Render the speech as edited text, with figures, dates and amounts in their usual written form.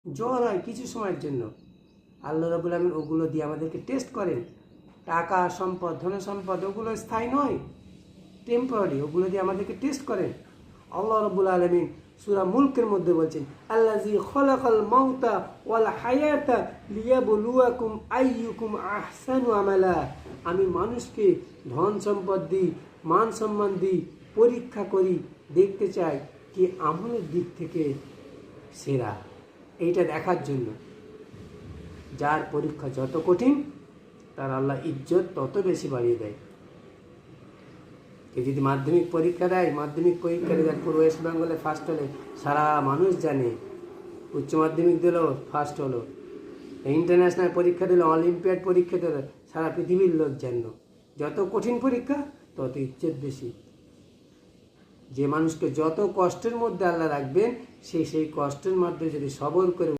জ্বর হয় কিছু সময়ের জন্য, আল্লাহ রাব্বুল আলামিন ওগুলো দিয়ে আমাদেরকে টেস্ট করেন। টাকা সম্পদ ধন সম্পদ ওগুলো স্থায়ী নয়, টেম্পোরারি, ওগুলো দিয়ে আমাদেরকে টেস্ট করেন। আল্লাহ রাব্বুল আলামিন সূরা মুলকের মধ্যে বলছেন, আল্লাযী খলাকাল মাউতা ওয়াল হায়াতা লিয়াবলুয়াকুম আইয়ুকুম আহসানু আমালা। আমি মানুষকে ধন সম্পদ দিই, মান সম্মান দিই, পরীক্ষা করি, দেখতে চাই কি আমলের দিক থেকে সেরা, এইটা দেখার জন্য। যার পরীক্ষা যত কঠিন তার আল্লাহ ইজ্জত তত বেশি বাড়িয়ে দেয়। কেউ যদি মাধ্যমিক পরীক্ষা দেয়, মাধ্যমিক পরীক্ষা রেজাল্ট পুরো ওয়েস্ট বেঙ্গলে ফার্স্ট হলে সারা মানুষ জানে, উচ্চ মাধ্যমিক দিলেও ফার্স্ট হলো, ইন্টারন্যাশনাল পরীক্ষা দিল, অলিম্পিয়াড পরীক্ষা দিল, সারা পৃথিবীর লোক জানল। যত কঠিন পরীক্ষা তত ইজ্জত বেশি। যে মানুষকে যত কষ্টের মধ্যে আল্লাহ রাখবেন, সেই কষ্টের মধ্যে যদি সবর করে